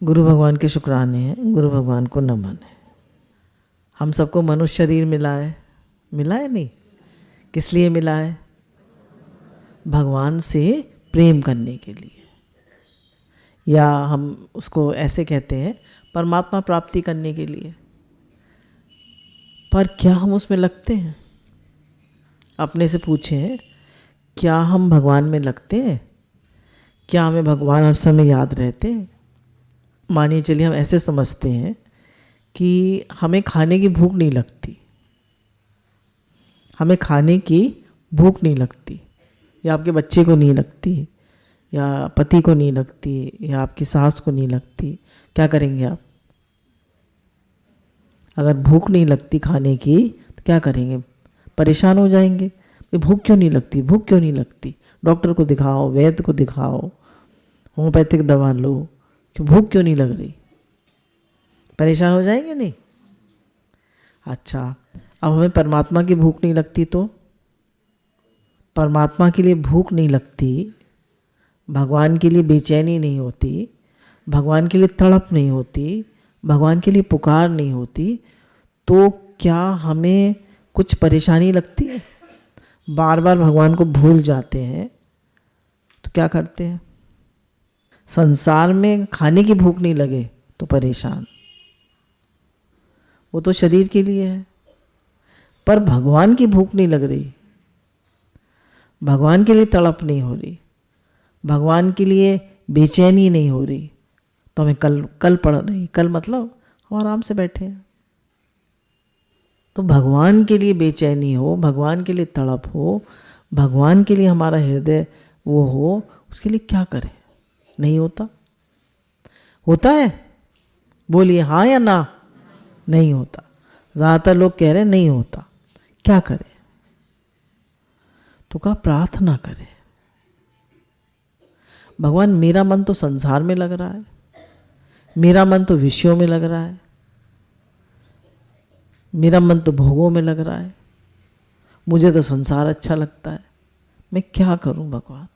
गुरु भगवान के शुक्राने हैं, गुरु भगवान को नमन है। हम सबको मनुष्य शरीर मिला है नहीं? किस लिए मिला है? भगवान से प्रेम करने के लिए, या हम उसको ऐसे कहते हैं परमात्मा प्राप्ति करने के लिए। पर क्या हम उसमें लगते हैं? अपने से पूछें, क्या हम भगवान में लगते हैं? क्या हमें भगवान हर समय याद रहते हैं? मानिए चलिए हम ऐसे समझते हैं कि हमें खाने की भूख नहीं लगती, हमें खाने की भूख नहीं लगती, या आपके बच्चे को नहीं लगती, या पति को नहीं लगती, या आपकी सास को नहीं लगती। क्या करेंगे आप? अगर भूख नहीं लगती खाने की तो क्या करेंगे? परेशान हो जाएंगे। भूख क्यों नहीं लगती, भूख क्यों नहीं लगती? डॉक्टर को दिखाओ, वैद्य को दिखाओ, होम्योपैथिक दवा लो, क्यों भूख क्यों नहीं लग रही? परेशान हो जाएंगे नहीं? अच्छा, अब हमें परमात्मा की भूख नहीं लगती तो परमात्मा के लिए भूख नहीं लगती, भगवान के लिए बेचैनी नहीं होती, भगवान के लिए तड़प नहीं होती, भगवान के लिए पुकार नहीं होती, तो क्या हमें कुछ परेशानी लगती है? बार बार भगवान को भूल जाते हैं तो क्या करते हैं? संसार में खाने की भूख नहीं लगे तो परेशान, वो तो शरीर के लिए है। पर भगवान की भूख नहीं लग रही, भगवान के लिए तड़प नहीं हो रही, भगवान के लिए बेचैनी नहीं हो रही, तो हमें कल पड़ रही। कल मतलब हम आराम से बैठे हैं। तो भगवान के लिए बेचैनी हो, भगवान के लिए तड़प हो, भगवान के लिए हमारा हृदय वो हो, उसके लिए क्या करें? नहीं होता? होता है? बोलिए हाँ या ना। नहीं होता। ज़्यादातर लोग कह रहे हैं नहीं होता। क्या करें? तो कहा प्रार्थना करें। भगवान मेरा मन तो संसार में लग रहा है, मेरा मन तो विषयों में लग रहा है, मेरा मन तो भोगों में लग रहा है, मुझे तो संसार अच्छा लगता है, मैं क्या करूं भगवान?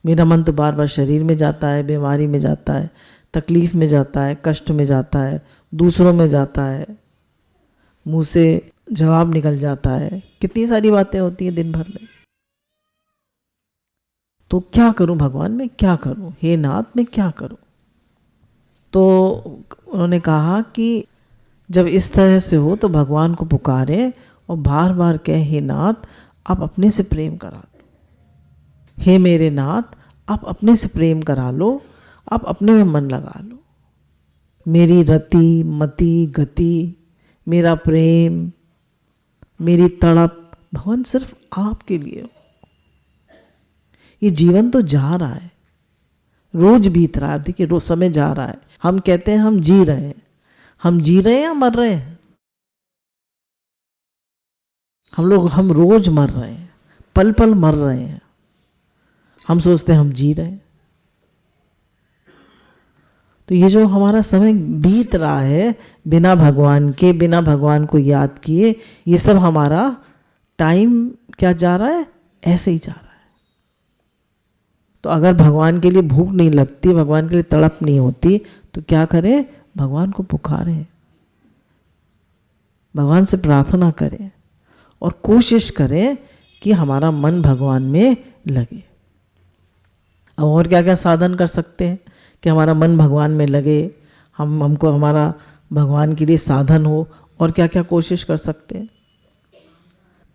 मेरा मन तो बार बार शरीर में जाता है, बीमारी में जाता है, तकलीफ में जाता है, कष्ट में जाता है, दूसरों में जाता है, मुंह से जवाब निकल जाता है, कितनी सारी बातें होती हैं दिन भर में। तो क्या करूं भगवान, मैं क्या करूं? हे नाथ मैं क्या करूं? तो उन्होंने कहा कि जब इस तरह से हो तो भगवान को पुकारे और बार बार कहे, हे नाथ आप अपने से प्रेम करा लो, हे मेरे नाथ आप अपने से प्रेम करा लो, आप अपने में मन लगा लो। मेरी रति मति गति, मेरा प्रेम, मेरी तड़प भगवान सिर्फ आपके लिए हो। ये जीवन तो जा रहा है, रोज बीत रहा है। देखिए रोज समय जा रहा है। हम कहते हैं हम जी रहे हैं, हम जी रहे हैं या मर रहे हैं? हम रोज मर रहे हैं, पल पल मर रहे हैं। हम सोचते हैं हम जी रहे हैं। तो ये जो हमारा समय बीत रहा है बिना भगवान के, बिना भगवान को याद किए, ये सब हमारा टाइम क्या जा रहा है? ऐसे ही जा रहा है। तो अगर भगवान के लिए भूख नहीं लगती, भगवान के लिए तड़प नहीं होती, तो क्या करें? भगवान को पुकारें, भगवान से प्रार्थना करें और कोशिश करें कि हमारा मन भगवान में लगे। अब और क्या क्या साधन कर सकते हैं कि हमारा मन भगवान में लगे, हमको हमारा भगवान के लिए साधन हो? और क्या क्या कोशिश कर सकते हैं?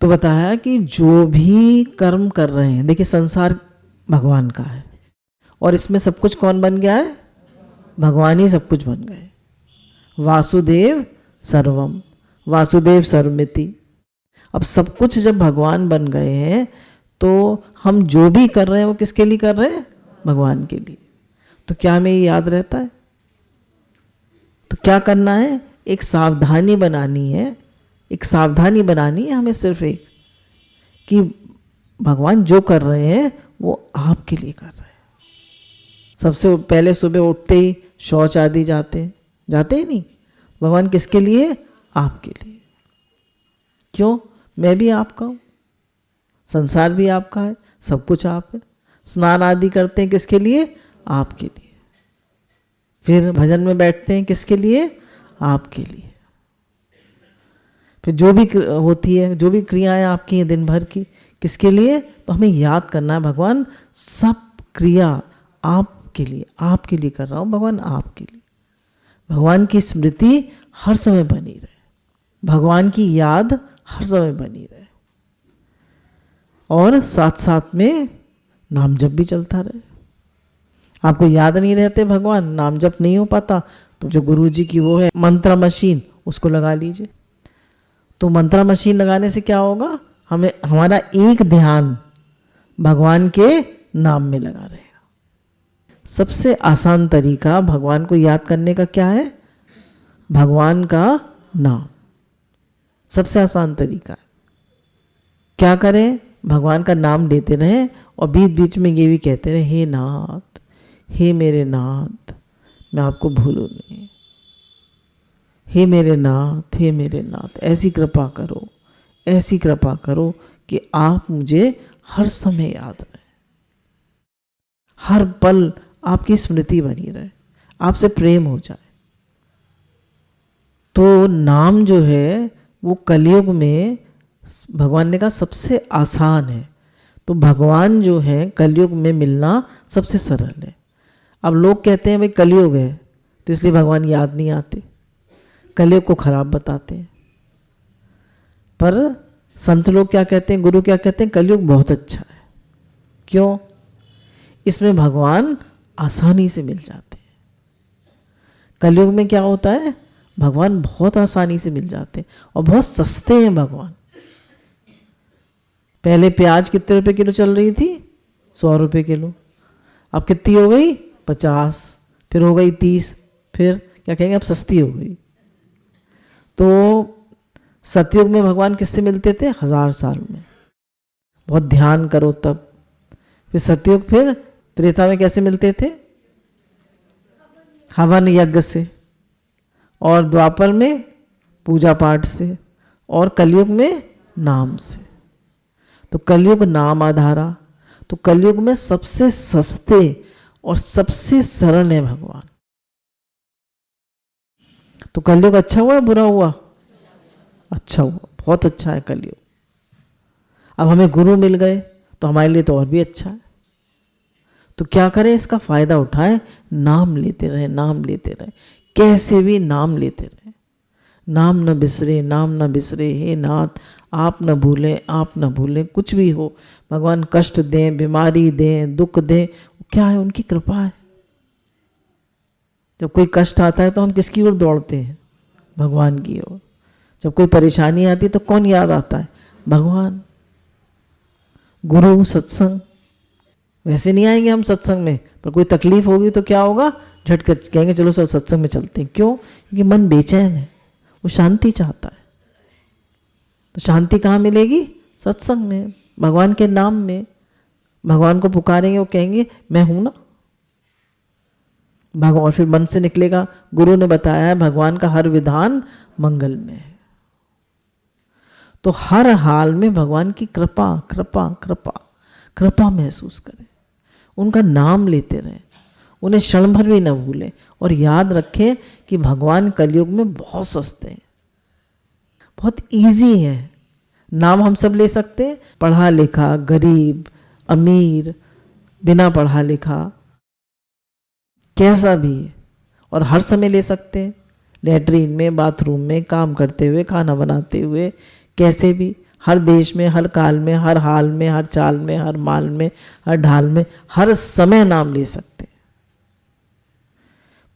तो बताया कि जो भी कर्म कर रहे हैं, देखिए संसार भगवान का है और इसमें सब कुछ कौन बन गया है? भगवान ही सब कुछ बन गए। वासुदेव सर्वम, वासुदेव सर्वमिति। अब सब कुछ जब भगवान बन गए हैं तो हम जो भी कर रहे हैं वो किसके लिए कर रहे हैं? भगवान के लिए। तो क्या हमें ये याद रहता है? तो क्या करना है? एक सावधानी बनानी है, एक सावधानी बनानी है हमें, सिर्फ एक, कि भगवान जो कर रहे हैं वो आपके लिए कर रहे हैं। सबसे पहले सुबह उठते ही शौच आदि जाते ही नहीं। भगवान किसके लिए? आपके लिए। क्यों? मैं भी आपका हूँ, संसार भी आपका है, सब कुछ आप है। स्नान आदि करते हैं किसके लिए? आपके लिए। फिर भजन में बैठते हैं किसके लिए? आपके लिए। फिर जो भी होती है, जो भी क्रियाएं आपकी हैं दिन भर की, किसके लिए? तो हमें याद करना है भगवान सब क्रिया आपके लिए कर रहा हूँ, भगवान आपके लिए। भगवान की स्मृति हर समय बनी रहे, भगवान की याद हर समय बनी रहे, और साथ साथ में नाम जप भी चलता रहे। आपको याद नहीं रहते भगवान, नाम जप नहीं हो पाता, तो जो गुरु जी की वो है मंत्र मशीन, उसको लगा लीजिए। तो मंत्र मशीन लगाने से क्या होगा? हमें हमारा एक ध्यान भगवान के नाम में लगा रहेगा। सबसे आसान तरीका भगवान को याद करने का क्या है? भगवान का नाम सबसे आसान तरीका है। क्या करें? भगवान का नाम लेते रहें और बीच बीच में ये भी कहते रहे, हे नाथ, हे मेरे नाथ, मैं आपको भूलूं नहीं, हे मेरे नाथ, हे मेरे नाथ, ऐसी कृपा करो, ऐसी कृपा करो कि आप मुझे हर समय याद रहे, हर पल आपकी स्मृति बनी रहे, आपसे प्रेम हो जाए। तो नाम जो है वो कलयुग में भगवान ने कहा सबसे आसान है। तो भगवान जो है कलयुग में मिलना सबसे सरल है। अब लोग कहते हैं भाई कलयुग है तो इसलिए भगवान याद नहीं आते, कलयुग को खराब बताते हैं। पर संत लोग क्या कहते हैं, गुरु क्या कहते हैं? कलयुग बहुत अच्छा है। क्यों? इसमें भगवान आसानी से मिल जाते हैं। कलयुग में क्या होता है? भगवान बहुत आसानी से मिल जाते हैं और बहुत सस्ते हैं भगवान। पहले प्याज कितने रुपए किलो चल रही थी? 100 रुपये किलो। अब कितनी हो गई? 50, फिर हो गई 30, फिर क्या कहेंगे, अब सस्ती हो गई। तो सतयुग में भगवान किससे मिलते थे? 1000 साल में, बहुत ध्यान करो तब। फिर सतयुग, फिर त्रेता में कैसे मिलते थे? हवन यज्ञ से, और द्वापर में पूजा पाठ से, और कलयुग में नाम से। तो कलयुग नाम आधारा, तो कलयुग में सबसे सस्ते और सबसे सरल है भगवान। तो कलयुग अच्छा हुआ या बुरा हुआ? अच्छा हुआ, बहुत अच्छा है कलयुग। अब हमें गुरु मिल गए तो हमारे लिए तो और भी अच्छा है। तो क्या करें? इसका फायदा उठाएं, नाम लेते रहे, नाम लेते रहे, कैसे भी नाम लेते रहे। नाम न बिसरे, नाम न बिसरे, हे नाथ आप न भूलें, आप न भूलें। कुछ भी हो, भगवान कष्ट दें, बीमारी दें, दुख दें, क्या है? उनकी कृपा है। जब कोई कष्ट आता है तो हम किसकी ओर दौड़ते हैं? भगवान की ओर। जब कोई परेशानी आती है तो कौन याद आता है? भगवान। गुरु, सत्संग। वैसे नहीं आएंगे हम सत्संग में, पर कोई तकलीफ होगी तो क्या होगा? झटकर कहेंगे चलो सब सत्संग में चलते हैं। क्यों? क्योंकि मन बेचैन है, वो शांति चाहता है। तो शांति कहाँ मिलेगी? सत्संग में, भगवान के नाम में। भगवान को पुकारेंगे, वो कहेंगे मैं हूं ना। भगवान फिर मन से निकलेगा, गुरु ने बताया है भगवान का हर विधान मंगल में है। तो हर हाल में भगवान की कृपा कृपा कृपा कृपा महसूस करें, उनका नाम लेते रहें, उन्हें क्षण भर भी न भूलें। और याद रखें कि भगवान कलयुग में बहुत सस्ते हैं, बहुत इजी है। नाम हम सब ले सकते हैं, पढ़ा लिखा, गरीब, अमीर, बिना पढ़ा लिखा, कैसा भी, और हर समय ले सकते हैं। लेटरीन में, बाथरूम में, काम करते हुए, खाना बनाते हुए, कैसे भी, हर देश में, हर काल में, हर हाल में, हर चाल में, हर माल में, हर ढाल में, हर समय नाम ले सकते हैं।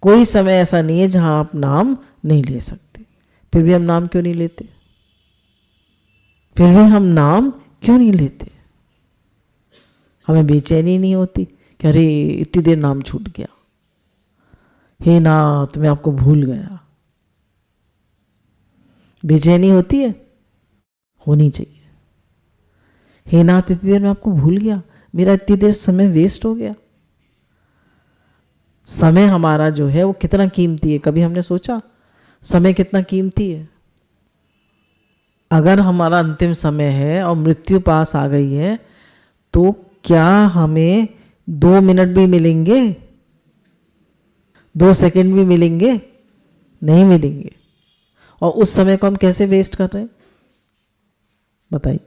कोई समय ऐसा नहीं है जहां आप नाम नहीं ले सकते। फिर भी हम नाम क्यों नहीं लेते? फिर भी हम नाम क्यों नहीं लेते? हमें बेचैनी नहीं होती कि अरे इतनी देर नाम छूट गया, हे नाथ मैं आपको भूल गया। बेचैनी होती है? होनी चाहिए। हे नाथ इतनी देर में आपको भूल गया, मेरा इतनी देर समय वेस्ट हो गया। समय हमारा जो है वो कितना कीमती है, कभी हमने सोचा समय कितना कीमती है? अगर हमारा अंतिम समय है और मृत्यु पास आ गई है तो क्या हमें 2 मिनट भी मिलेंगे? 2 सेकंड भी मिलेंगे? नहीं मिलेंगे। और उस समय को हम कैसे वेस्ट कर रहे हैं बताइए?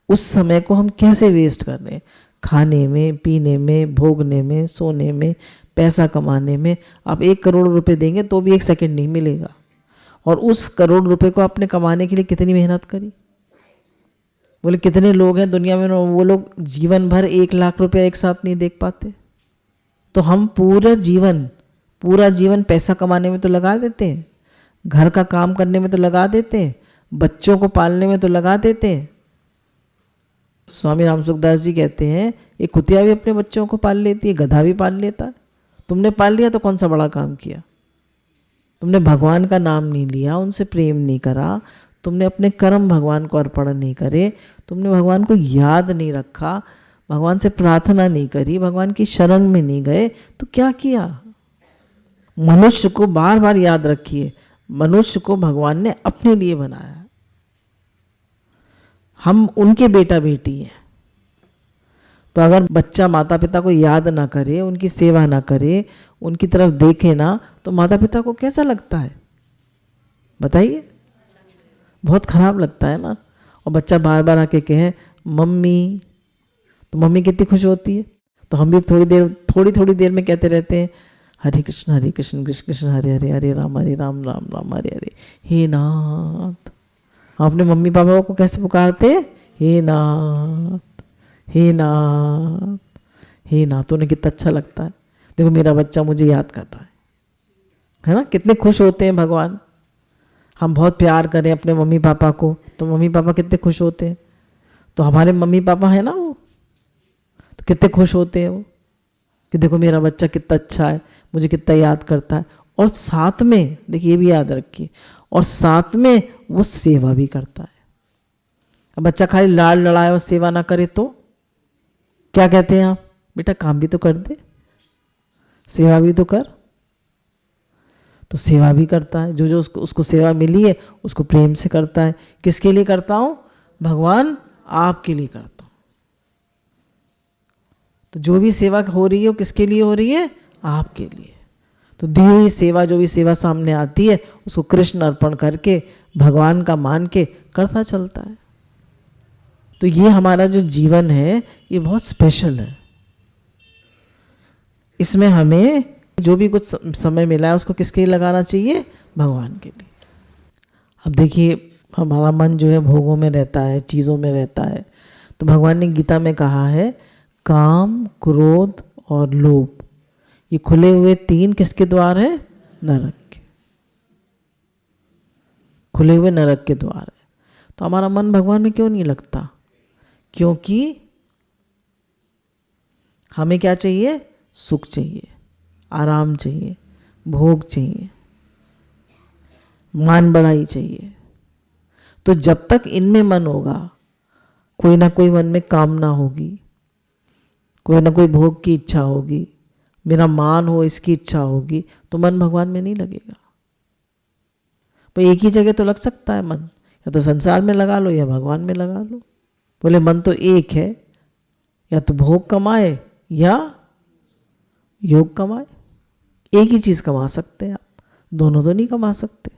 उस समय को हम कैसे वेस्ट कर रहे हैं? खाने में, पीने में, भोगने में, सोने में, पैसा कमाने में। आप 1 करोड़ रुपए देंगे तो भी 1 सेकंड नहीं मिलेगा। और उस करोड़ रुपए को आपने कमाने के लिए कितनी मेहनत करी? बोले कितने लोग हैं दुनिया में, वो लोग जीवन भर 1 लाख रुपया एक साथ नहीं देख पाते। तो हम पूरा जीवन पैसा कमाने में तो लगा देते हैं, घर का काम करने में तो लगा देते हैं, बच्चों को पालने में तो लगा देते हैं। स्वामी राम सुखदास जी कहते हैं एक कुतिया भी अपने बच्चों को पाल लेती है, गधा भी पाल लेता है। तुमने पाल लिया तो कौन सा बड़ा काम किया? तुमने भगवान का नाम नहीं लिया, उनसे प्रेम नहीं करा, तुमने अपने कर्म भगवान को अर्पण नहीं करे, तुमने भगवान को याद नहीं रखा, भगवान से प्रार्थना नहीं करी, भगवान की शरण में नहीं गए, तो क्या किया? मनुष्य को बार बार याद रखिए, मनुष्य को भगवान ने अपने लिए बनाया। हम उनके बेटा बेटी हैं। तो अगर बच्चा माता पिता को याद ना करे, उनकी सेवा ना करे, उनकी तरफ देखे ना, तो माता पिता को कैसा लगता है बताइए? बहुत खराब लगता है ना। और बच्चा बार बार आके कहे मम्मी, तो मम्मी कितनी खुश होती है। तो हम भी थोड़ी देर में कहते रहते हैं हरे कृष्ण कृष्ण कृष्ण हरे हरे, हरे राम राम राम हरे हरे। हे नाथ, हम अपने मम्मी पापा को कैसे पुकारते? हे नाथ, हे नाथ, हे नाथ। उन्हें कितना अच्छा लगता है, देखो मेरा बच्चा मुझे याद कर रहा है ना। कितने खुश होते हैं भगवान। हम बहुत प्यार करें अपने मम्मी पापा को तो मम्मी पापा कितने खुश होते हैं। तो हमारे मम्मी पापा है ना, वो तो कितने खुश होते हैं वो कि देखो मेरा बच्चा कितना अच्छा है, मुझे कितना याद करता है। और साथ में देखिए, ये भी याद रखिए, और साथ में वो सेवा भी करता है। अब बच्चा खाली लाड़ लड़ाए और सेवा ना करे तो क्या कहते हैं आप? बेटा काम भी तो कर दे, सेवा भी तो कर। तो सेवा भी करता है, जो उसको सेवा मिली है उसको प्रेम से करता है। किसके लिए करता हूं? भगवान आपके लिए करता हूं। तो जो भी सेवा हो रही है वो किसके लिए हो रही है? आपके लिए। तो दी हुई सेवा, जो भी सेवा सामने आती है उसको कृष्ण अर्पण करके, भगवान का मान के करता चलता है। तो ये हमारा जो जीवन है ये बहुत स्पेशल है। इसमें हमें जो भी कुछ समय मिला है उसको किसके लिए लगाना चाहिए? भगवान के लिए। अब देखिए, हमारा मन जो है भोगों में रहता है, चीज़ों में रहता है। तो भगवान ने गीता में कहा है काम, क्रोध और लोभ, ये खुले हुए 3 किसके द्वार है? नरक के। खुले हुए नरक के द्वार है। तो हमारा मन भगवान में क्यों नहीं लगता? क्योंकि हमें क्या चाहिए? सुख चाहिए, आराम चाहिए, भोग चाहिए, मान बढ़ाई चाहिए। तो जब तक इनमें मन होगा, कोई ना कोई मन में कामना होगी, कोई ना कोई भोग की इच्छा होगी, मेरा मान हो इसकी इच्छा होगी, तो मन भगवान में नहीं लगेगा। पर एक ही जगह तो लग सकता है मन, या तो संसार में लगा लो या भगवान में लगा लो। बोले मन तो एक है, या तो भोग कमाए या योग कमाए। एक ही चीज कमा सकते हैं आप, दोनों तो नहीं कमा सकते।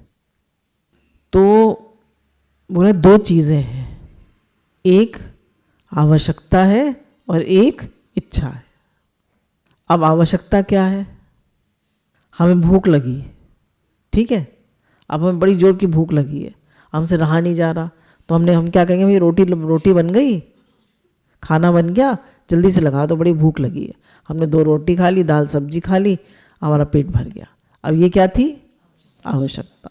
तो बोले 2 चीजें हैं, एक आवश्यकता है और एक इच्छा है। अब आवश्यकता क्या है? हमें भूख लगी, ठीक है, अब हमें बड़ी जोर की भूख लगी है, हमसे रहा नहीं जा रहा, तो हम क्या कहेंगे? भाई रोटी बन गई, खाना बन गया, जल्दी से लगा दो, बड़ी भूख लगी है। हमने 2 रोटी खा ली, दाल सब्जी खा ली, हमारा पेट भर गया। अब ये क्या थी? आवश्यकता।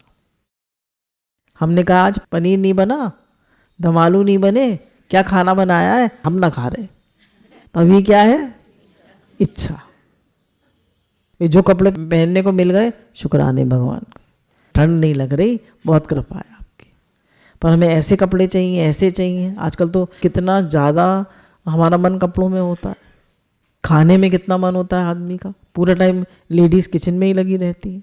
हमने कहा आज पनीर नहीं बना, दम आलू नहीं बने, क्या खाना बनाया है, हम ना खा रहे। तो अब ये क्या है? इच्छा। ये जो कपड़े पहनने को मिल गए, शुक्राने भगवान का, ठंड नहीं लग रही, बहुत कृपा है आपकी। पर हमें ऐसे कपड़े चाहिए, ऐसे चाहिए। आजकल तो कितना ज़्यादा हमारा मन कपड़ों में होता है। खाने में कितना मन होता है आदमी का, पूरा टाइम लेडीज किचन में ही लगी रहती है।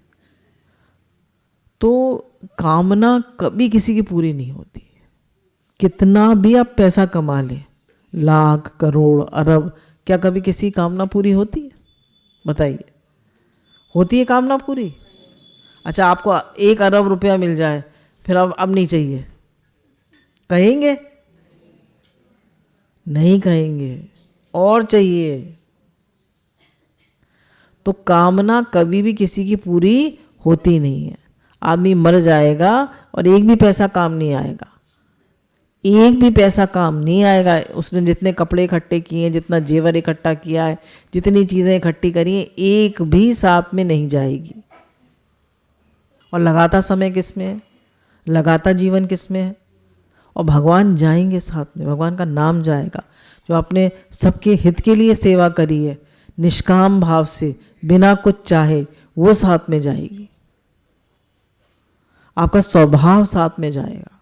तो कामना कभी किसी की पूरी नहीं होती। कितना भी आप पैसा कमा लें, लाख, करोड़, अरब, क्या कभी किसी कामना पूरी होती है? बताइए। होती है कामना पूरी? अच्छा, आपको 1 अरब रुपया मिल जाए, फिर अब नहीं चाहिए, कहेंगे? नहीं कहेंगे, और चाहिए। तो कामना कभी भी किसी की पूरी होती नहीं है। आदमी मर जाएगा और एक भी पैसा काम नहीं आएगा, एक भी पैसा काम नहीं आएगा। उसने जितने कपड़े इकट्ठे किए हैं, जितना जेवर इकट्ठा किया है, जितनी चीज़ें इकट्ठी करी हैं, एक भी साथ में नहीं जाएगी। और लगाता समय किस में है? लगाता जीवन किस में है? और भगवान जाएंगे साथ में, भगवान का नाम जाएगा। जो आपने सबके हित के लिए सेवा करी है निष्काम भाव से, बिना कुछ चाहे, वो साथ में जाएगी। आपका स्वभाव साथ में जाएगा।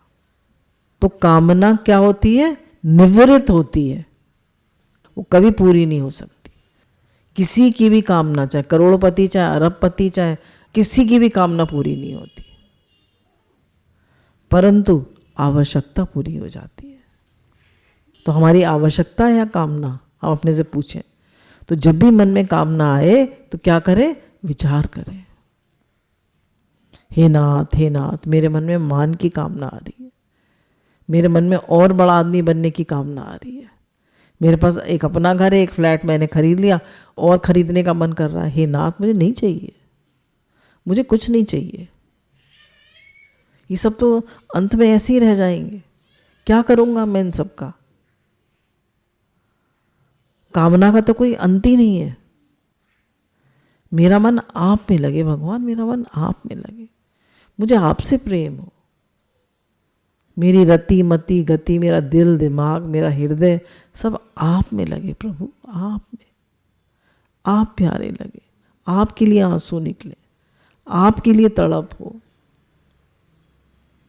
तो कामना क्या होती है? निवृत्त होती है, वो कभी पूरी नहीं हो सकती। किसी की भी कामना, चाहे करोड़पति, चाहे अरबपति, चाहे किसी की भी कामना पूरी नहीं होती, परंतु आवश्यकता पूरी हो जाती है। तो हमारी आवश्यकता है या कामना, हम अपने से पूछें। तो जब भी मन में कामना आए तो क्या करें? विचार करें, हे नाथ, हे नाथ, मेरे मन में मान की कामना आ रही है, मेरे मन में और बड़ा आदमी बनने की कामना आ रही है, मेरे पास एक अपना घर है, एक फ्लैट मैंने खरीद लिया, और खरीदने का मन कर रहा है। हे नाथ, मुझे नहीं चाहिए, मुझे कुछ नहीं चाहिए। ये सब तो अंत में ऐसे ही रह जाएंगे, क्या करूंगा मैं इन सब का? कामना का तो कोई अंत ही नहीं है। मेरा मन आप में लगे भगवान, मेरा मन आप में लगे, मुझे आपसे प्रेम हो। मेरी रति मति गति, मेरा दिल दिमाग, मेरा हृदय सब आप में लगे प्रभु, आप में। आप प्यारे लगे, आपके लिए आंसू निकले, आपके लिए तड़प हो,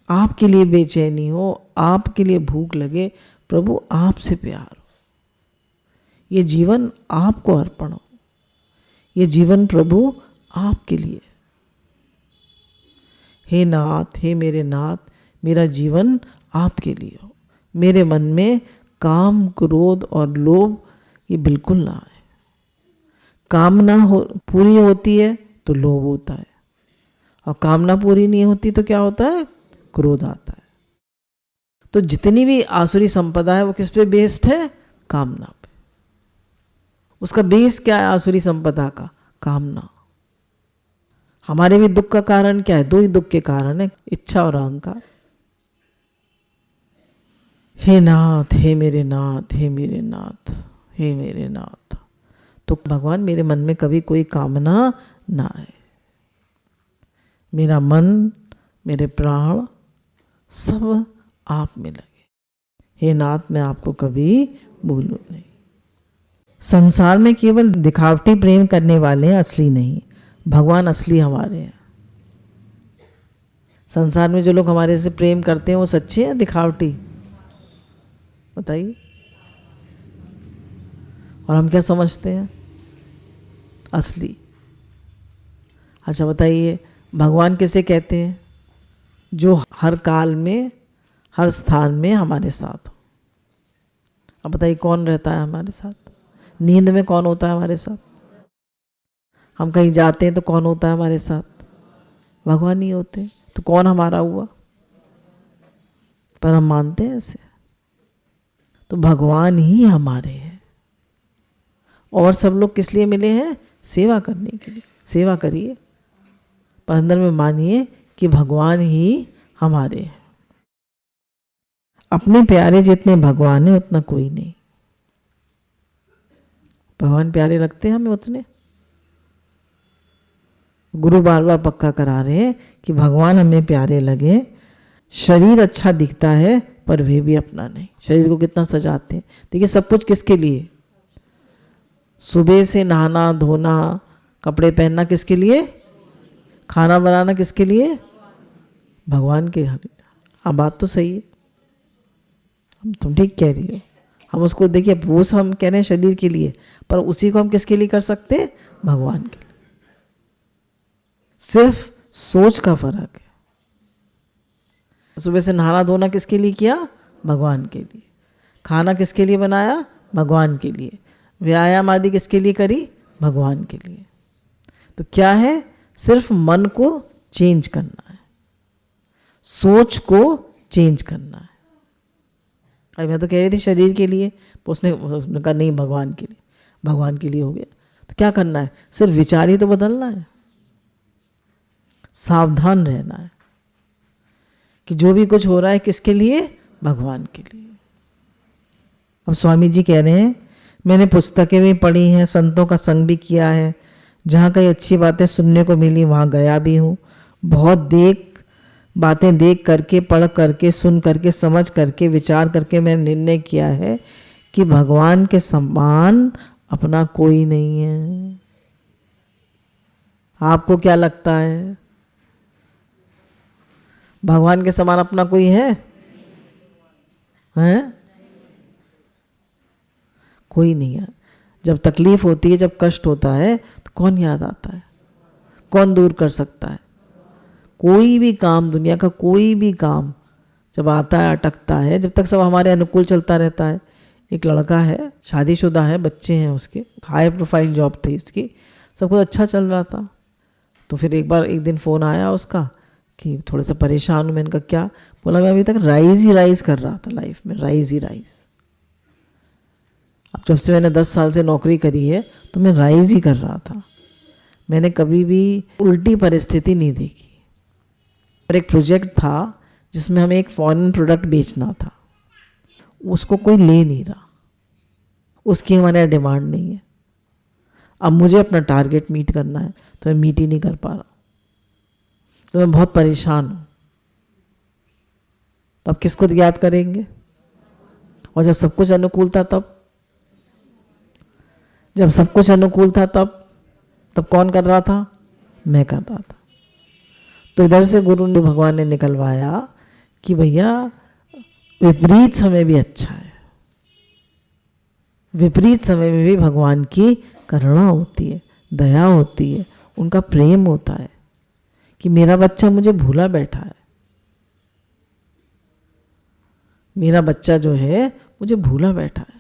आपके लिए बेचैनी हो, आपके लिए भूख लगे, प्रभु आपसे प्यार हो। ये जीवन आपको अर्पण हो, ये जीवन प्रभु आपके लिए। हे नाथ, हे मेरे नाथ, मेरा जीवन आपके लिए हो। मेरे मन में काम, क्रोध और लोभ ये बिल्कुल ना आए। कामना पूरी होती है तो लोभ होता है, और कामना पूरी नहीं होती तो क्या होता है? क्रोध आता है। तो जितनी भी आसुरी संपदा है वो किस पे बेस्ड है? कामना पे। उसका बेस क्या है आसुरी संपदा का? कामना। हमारे भी दुख का कारण क्या है? 2 ही दुख के कारण है, इच्छा और अहंकार। हे नाथ, हे मेरे नाथ, हे मेरे नाथ, हे मेरे नाथ। तो भगवान मेरे मन में कभी कोई कामना ना आए, मेरा मन, मेरे प्राण सब आप में लगे। हे नाथ, मैं आपको कभी भूलूं नहीं। संसार में केवल दिखावटी प्रेम करने वाले हैं, असली नहीं। भगवान असली हमारे हैं। संसार में जो लोग हमारे से प्रेम करते हैं वो सच्चे हैं दिखावटी? बताइए। और हम क्या समझते हैं? असली। अच्छा बताइए, भगवान किसे कहते हैं? जो हर काल में, हर स्थान में हमारे साथ हो। अब बताइए कौन रहता है हमारे साथ? नींद में कौन होता है हमारे साथ? हम कहीं जाते हैं तो कौन होता है हमारे साथ? भगवान ही होते। तो कौन हमारा हुआ? पर हम मानते हैं ऐसे। तो भगवान ही हमारे हैं, और सब लोग किस लिए मिले हैं? सेवा करने के लिए। सेवा करिए, पर अंदर में मानिए कि भगवान ही हमारे हैं। अपने प्यारे जितने भगवान है उतना कोई नहीं। भगवान प्यारे लगते हैं हमें उतने? गुरु बार बार पक्का करा रहे हैं कि भगवान हमें प्यारे लगे। शरीर अच्छा दिखता है पर वे भी अपना नहीं। शरीर को कितना सजाते हैं। देखिए सब कुछ किसके लिए? सुबह से नहाना धोना, कपड़े पहनना किसके लिए? खाना बनाना किसके लिए? भगवान के। हाँ बात तो सही है, तुम ठीक कह रही हो। हम उसको देखिए, वो हम कह रहे हैं शरीर के लिए, पर उसी को हम किसके लिए कर सकते हैं? भगवान के लिए। सिर्फ सोच का फर्क है। सुबह से नहाना धोना किसके लिए किया? भगवान के लिए। खाना किसके लिए बनाया? भगवान के लिए। व्यायाम आदि किसके लिए करी? भगवान के लिए। तो क्या है, सिर्फ मन को चेंज करना है, सोच को चेंज करना है। अरे मैं तो कह रही थी शरीर के लिए, उसने कहा नहीं भगवान के लिए, भगवान के लिए हो गया। तो क्या करना है, सिर्फ विचार ही तो बदलना है, सावधान रहना है कि जो भी कुछ हो रहा है किसके लिए, भगवान के लिए। अब स्वामी जी कह रहे हैं मैंने पुस्तकें भी पढ़ी हैं, संतों का संग भी किया है, जहाँ कई अच्छी बातें सुनने को मिली वहाँ गया भी हूँ। बहुत बातें देख करके, पढ़ करके, सुन करके, समझ करके, विचार करके मैंने निर्णय किया है कि भगवान के समान अपना कोई नहीं है। आपको क्या लगता है, भगवान के समान अपना कोई है? हैं? कोई नहीं है। जब तकलीफ होती है, जब कष्ट होता है, तो कौन याद आता है, कौन दूर कर सकता है? कोई भी काम, दुनिया का कोई भी काम जब आता है, अटकता है, जब तक सब हमारे अनुकूल चलता रहता है। एक लड़का है, शादीशुदा है, बच्चे हैं उसके, हाई प्रोफाइल जॉब थी उसकी, सब कुछ अच्छा चल रहा था। तो फिर एक दिन फ़ोन आया उसका कि थोड़ा सा परेशान हूँ। मैंने कहा क्या? बोला मैं अभी तक राइज ही राइज कर रहा था लाइफ में, राइज ही राइज। अब जब से मैंने 10 साल से नौकरी करी है तो मैं राइज ही कर रहा था, मैंने कभी भी उल्टी परिस्थिति नहीं देखी। और एक प्रोजेक्ट था जिसमें हमें एक फॉरेन प्रोडक्ट बेचना था, उसको कोई ले नहीं रहा, उसकी हमारे यहाँ डिमांड नहीं है। अब मुझे अपना टारगेट मीट करना है तो मैं मीट ही नहीं कर पा रहा, तो मैं बहुत परेशान हूँ। तब किसको याद करेंगे? और जब सब कुछ अनुकूल था तब, जब सब कुछ अनुकूल था तब कौन कर रहा था? मैं कर रहा था। तो इधर से गुरु ने, भगवान ने निकलवाया कि भैया विपरीत समय भी अच्छा है, विपरीत समय में भी भगवान की करुणा होती है, दया होती है, उनका प्रेम होता है कि मेरा बच्चा मुझे भूला बैठा है, मेरा बच्चा जो है मुझे भूला बैठा है।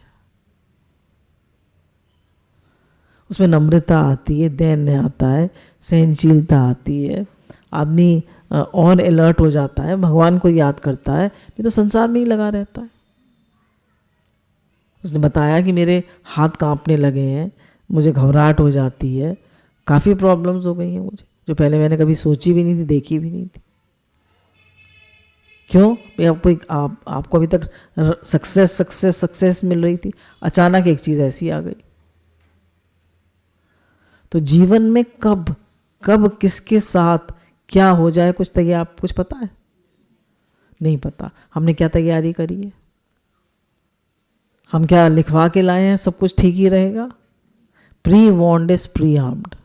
उसमें नम्रता आती है, दैन्य आता है, सहनशीलता आती है, आदमी और अलर्ट हो जाता है, भगवान को याद करता है, नहीं तो संसार में ही लगा रहता है। उसने बताया कि मेरे हाथ कांपने लगे हैं, मुझे घबराहट हो जाती है, काफ़ी प्रॉब्लम्स हो गई हैं मुझे, जो पहले मैंने कभी सोची भी नहीं थी, देखी भी नहीं थी। क्यों? आपको अभी तक सक्सेस मिल रही थी, अचानक एक चीज़ ऐसी आ गई। तो जीवन में कब किसके साथ क्या हो जाए कुछ पता है? नहीं पता। हमने क्या तैयारी करी है? हम क्या लिखवा के लाए हैं सब कुछ ठीक ही रहेगा? Pre warned is pre armed,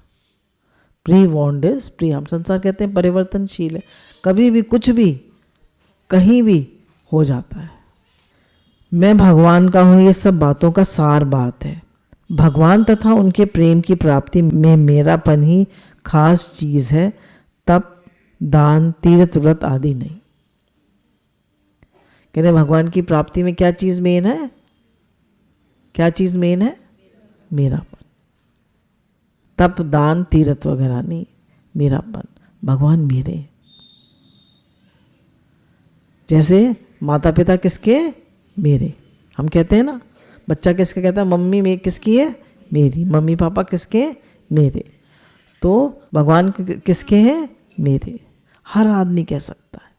pre warned is pre armed. संसार कहते हैं परिवर्तनशील है, कभी भी कुछ भी कहीं भी हो जाता है। मैं भगवान का हूँ, ये सब बातों का सार बात है। भगवान तथा उनके प्रेम की प्राप्ति में मेरापन ही खास चीज़ है, तप, दान, तीर्थ, व्रत आदि नहीं। कह रहे भगवान की प्राप्ति में क्या चीज़ मेन है? क्या चीज़ मेन है? मेरापन। तप, दान, तीर्थ वगैरह नहीं, मेरापन। भगवान मेरे। जैसे माता पिता किसके? मेरे। हम कहते हैं ना, बच्चा किसके कहता है? मम्मी में किसकी है? मेरी। मम्मी पापा किसके? मेरे। तो भगवान किसके हैं? मेरे। हर आदमी कह सकता है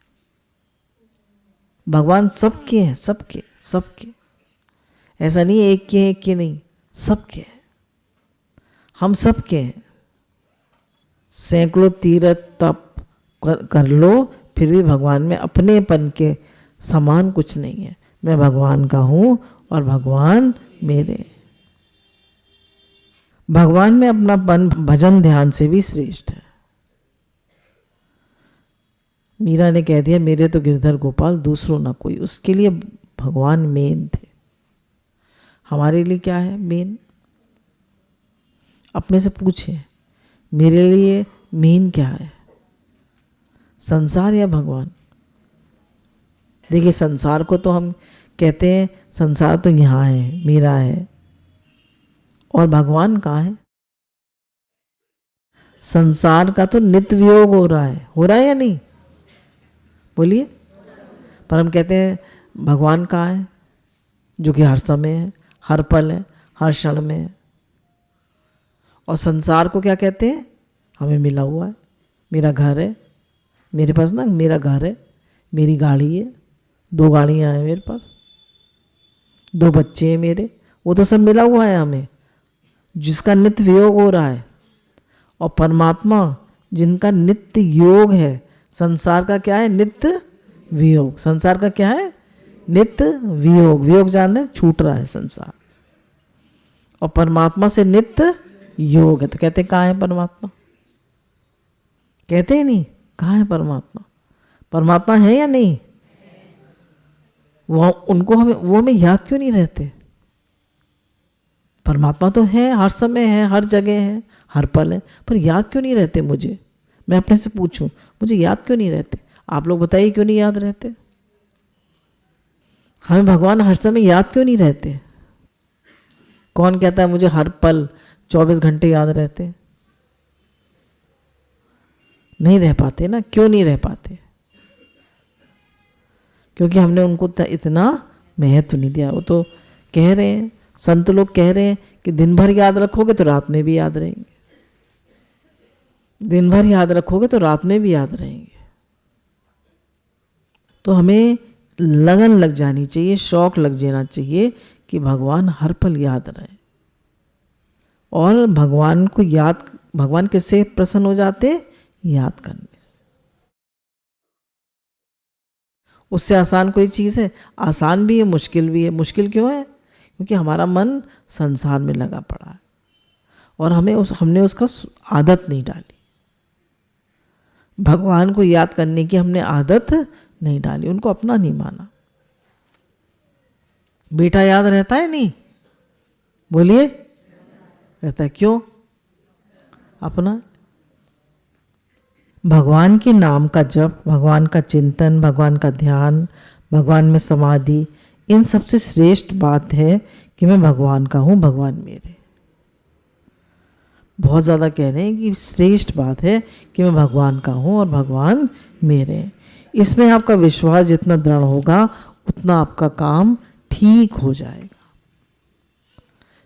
भगवान सबके हैं, सबके। ऐसा नहीं एक के नहीं, सबके हैं, हम सबके हैं। सैकड़ों तीर्थ तप कर लो, फिर भी भगवान में अपनेपन के समान कुछ नहीं है। मैं भगवान का हूँ और भगवान मेरे। भगवान में अपनापन भजन ध्यान से भी श्रेष्ठ है। मीरा ने कह दिया मेरे तो गिरधर गोपाल दूसरों ना कोई, उसके लिए भगवान मेन थे। हमारे लिए क्या है मेन? अपने से पूछे मेरे लिए मेन क्या है, संसार या भगवान? देखिए संसार को तो हम कहते हैं संसार तो यहाँ है, मेरा है, और भगवान कहाँ है? संसार का तो नित्य वियोग हो रहा है या नहीं? बोलिए। पर हम कहते हैं भगवान कहाँ है, जो कि हर समय है, हर पल है, हर क्षण में है। और संसार को क्या कहते हैं? हमें मिला हुआ है, मेरा घर है, मेरे पास ना मेरा घर है, मेरी गाड़ी है, 2 गाड़ियाँ हैं मेरे पास, 2 बच्चे हैं मेरे, वो तो सब मिला हुआ है हमें, जिसका नित्य वियोग हो रहा है। और परमात्मा जिनका नित्य योग है, संसार का क्या है? नित्य वियोग। संसार का क्या है? नित्य वियोग। वियोग जानने छूट रहा है संसार, और परमात्मा से नित्य योग है। तो कहते हैं कहाँ है परमात्मा? कहते ही नहीं कहाँ है परमात्मा? परमात्मा है या नहीं? वो हमें याद क्यों नहीं रहते? परमात्मा तो है, हर समय है, हर जगह है, हर पल है, पर याद क्यों नहीं रहते मुझे? मैं अपने से पूछूं, मुझे याद क्यों नहीं रहते? आप लोग बताइए क्यों नहीं याद रहते? हमें भगवान हर समय याद क्यों नहीं रहते? कौन कहता है मुझे हर पल 24 घंटे याद रहते? नहीं रह पाते ना। क्यों नहीं रह पाते? क्योंकि हमने उनको इतना महत्व नहीं दिया। वो तो कह रहे हैं, संत लोग कह रहे हैं कि दिन भर याद रखोगे तो रात में भी याद रहेंगे, दिन भर याद रखोगे तो रात में भी याद रहेंगे। तो हमें लगन लग जानी चाहिए, शौक लग जाना चाहिए कि भगवान हर पल याद रहे। और भगवान को याद, भगवान किससे प्रसन्न हो जाते? याद करने से। उससे आसान कोई चीज़ है? आसान भी है, मुश्किल भी है। मुश्किल क्यों है? क्योंकि हमारा मन संसार में लगा पड़ा है और हमने उसका आदत नहीं डाली। भगवान को याद करने की हमने आदत नहीं डाली, उनको अपना नहीं माना। बेटा याद रहता है नहीं? बोलिए। रहता है। क्यों? अपना। भगवान के नाम का जप, भगवान का चिंतन, भगवान का ध्यान, भगवान में समाधि, इन सबसे श्रेष्ठ बात है कि मैं भगवान का हूँ, भगवान मेरे। बहुत ज़्यादा कह रहे हैं कि श्रेष्ठ बात है कि मैं भगवान का हूँ और भगवान मेरे। इसमें आपका विश्वास जितना दृढ़ होगा उतना आपका काम ठीक हो जाएगा।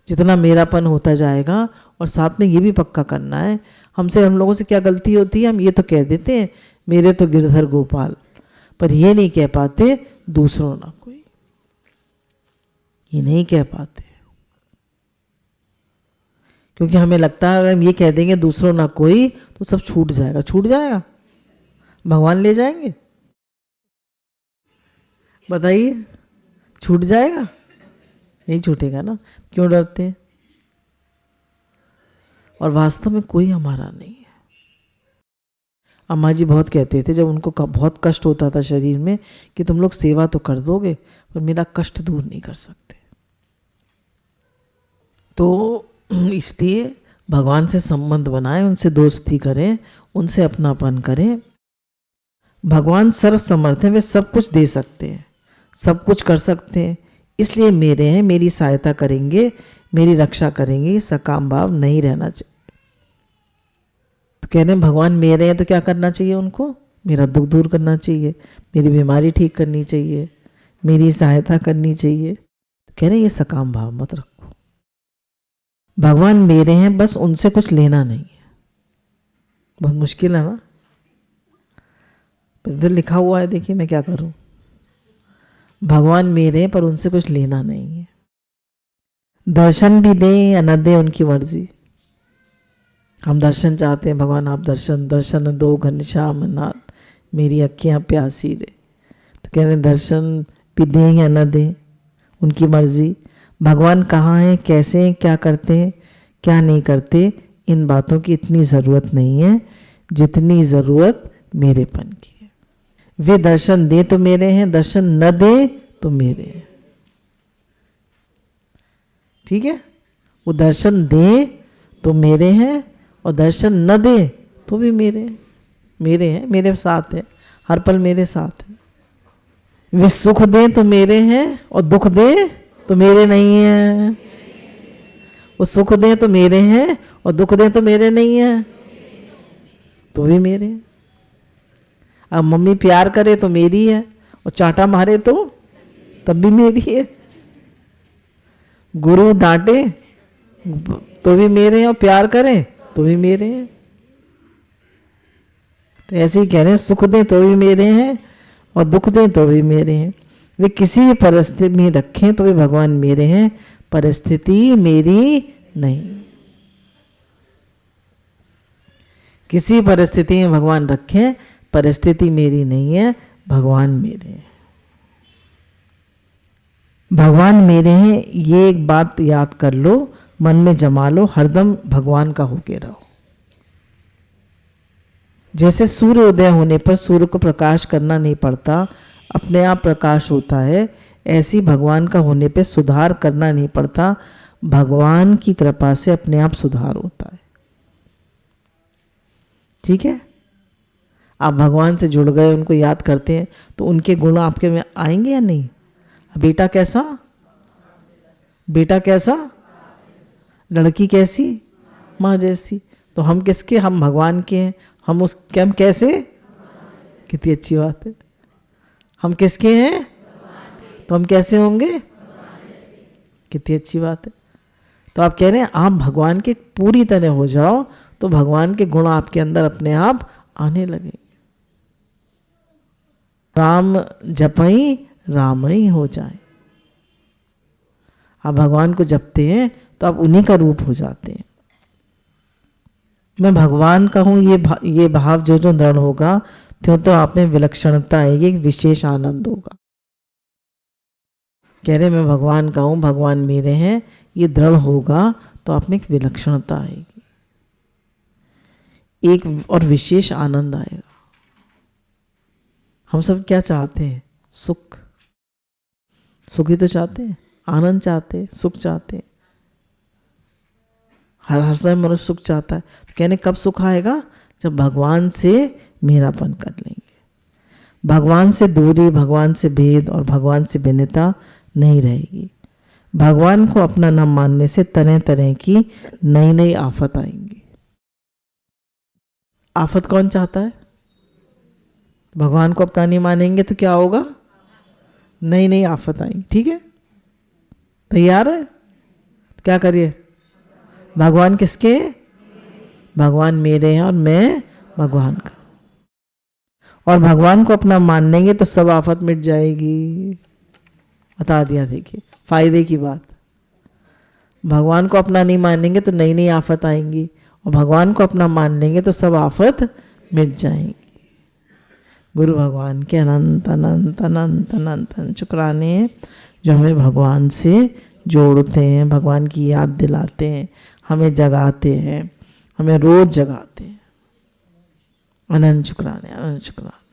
जितना मेरापन होता जाएगा, और साथ में ये भी पक्का करना है, हम लोगों से क्या गलती होती है? हम ये तो कह देते हैं मेरे तो गिरधर गोपाल, पर ये नहीं कह पाते दूसरों ना कोई, ये नहीं कह पाते। क्योंकि हमें लगता है अगर हम ये कह देंगे दूसरों ना कोई तो सब छूट जाएगा। छूट जाएगा? भगवान ले जाएंगे? बताइए, छूट जाएगा? नहीं छूटेगा ना। क्यों डरते हैं? और वास्तव में कोई हमारा नहीं है। अम्मा जी बहुत कहते थे जब उनको बहुत कष्ट होता था शरीर में कि तुम लोग सेवा तो कर दोगे पर मेरा कष्ट दूर नहीं कर सकते। तो इसलिए भगवान से संबंध बनाएं, उनसे दोस्ती करें, उनसे अपनापन करें। भगवान सर्वसमर्थ हैं, वे सब कुछ दे सकते हैं, सब कुछ कर सकते हैं, इसलिए मेरे हैं, मेरी सहायता करेंगे, मेरी रक्षा करेंगे। सकाम भाव नहीं रहना चाहिए। तो कह रहे हैं भगवान मेरे हैं तो क्या करना चाहिए उनको? मेरा दुख दूर करना चाहिए, मेरी बीमारी ठीक करनी चाहिए, मेरी सहायता करनी चाहिए। तो कह रहे हैं ये सकाम भाव मत रखो। भगवान मेरे हैं, बस उनसे कुछ लेना नहीं है। बहुत मुश्किल है ना? इधर लिखा हुआ है, देखिए मैं क्या करूं। भगवान मेरे हैं पर उनसे कुछ लेना नहीं है। दर्शन भी दें या न दें उनकी मर्जी। हम दर्शन चाहते हैं, भगवान आप दर्शन दो घनश्याम नाथ, मेरी अखियां प्यासी दे। तो कह रहे हैं दर्शन भी दें या न दें उनकी मर्जी। भगवान कहाँ हैं, कैसे हैं, क्या करते हैं, क्या नहीं करते, इन बातों की इतनी ज़रूरत नहीं है जितनी ज़रूरत मेरेपन की है। वे दर्शन दे तो मेरे हैं, दर्शन न दे तो मेरे हैं। ठीक है? वो दर्शन दे तो मेरे हैं और दर्शन न दे तो भी मेरे हैं, मेरे साथ है, हर पल मेरे साथ है। वे सुख दे तो मेरे हैं और दुख दे तो मेरे नहीं है। वो सुख दे तो मेरे हैं और दुख दे तो मेरे नहीं है। तो भी मेरे हैं। अब मम्मी प्यार करे तो मेरी है, और चांटा मारे तो तब भी मेरी है। गुरु डांटे तो भी मेरे हैं, और प्यार करे तो भी मेरे हैं। तो ऐसे ही कह रहे हैं, सुख दें तो भी मेरे हैं और दुख दें तो भी मेरे हैं। वे किसी भी परिस्थिति में रखें तो भी भगवान मेरे हैं, परिस्थिति मेरी नहीं। किसी परिस्थिति में भगवान रखें, परिस्थिति मेरी नहीं है, भगवान मेरे हैं। भगवान मेरे हैं, ये एक बात याद कर लो, मन में जमा लो, हरदम भगवान का होके रहो। जैसे सूर्य उदय होने पर सूर्य को प्रकाश करना नहीं पड़ता, अपने आप प्रकाश होता है, ऐसी भगवान का होने पे सुधार करना नहीं पड़ता, भगवान की कृपा से अपने आप सुधार होता है। ठीक है, आप भगवान से जुड़ गए, उनको याद करते हैं, तो उनके गुण आपके में आएंगे या नहीं? बेटा कैसा, बेटा कैसा, लड़की कैसी, माँ जैसी। तो हम किसके, हम भगवान के हैं। हम कैसे, कितनी अच्छी बात है। हम किसके हैं, तो हम कैसे होंगे, कितनी अच्छी बात है। तो आप कह रहे हैं आप भगवान के पूरी तरह हो जाओ, तो भगवान के गुण आपके अंदर अपने आप आने लगेंगे। राम जपई रामई हो जाए। आप भगवान को जपते हैं तो आप उन्हीं का रूप हो जाते हैं। मैं भगवान का हूँ, ये भाव जो जो दृढ़ होगा, तो आप में विलक्षणता आएगी, एक विशेष आनंद होगा। कह रहे मैं भगवान का हूँ, भगवान मेरे हैं, ये दृढ़ होगा तो आप में एक विलक्षणता आएगी, एक और विशेष आनंद आएगा। हम सब क्या चाहते हैं, सुख। सुख ही तो चाहते हैं, आनंद चाहते हैं, सुख चाहते हैं। हर समय मनुष्य सुख चाहता है। तो कहने कब सुख आएगा, जब भगवान से मेरापन कर लेंगे। भगवान से दूरी, भगवान से भेद और भगवान से भिन्नता नहीं रहेगी। भगवान को अपना न मानने से तरह तरह की नई नई आफत आएंगी। आफत कौन चाहता है? भगवान को अपना नहीं मानेंगे तो क्या होगा, नई नई आफत आएंगी। ठीक है, तैयार है? क्या करिए, भगवान किसके, भगवान मेरे हैं और मैं भगवान का। और भगवान को अपना मान लेंगे तो सब आफत मिट जाएगी। बता दिया, देखिए फायदे की बात। भगवान को अपना नहीं मानेंगे तो नई नई आफत आएंगी, और भगवान को अपना मान लेंगे तो सब आफत मिट जाएंगी। गुरु भगवान के अनंत अनंत अनंत अनंत शुक्राने हैं, जो हमें भगवान से जोड़ते हैं, भगवान की याद दिलाते हैं, हमें जगाते हैं, हमें रोज जगाते हैं। अनंत शुक्राने, अनंत शुक्राने।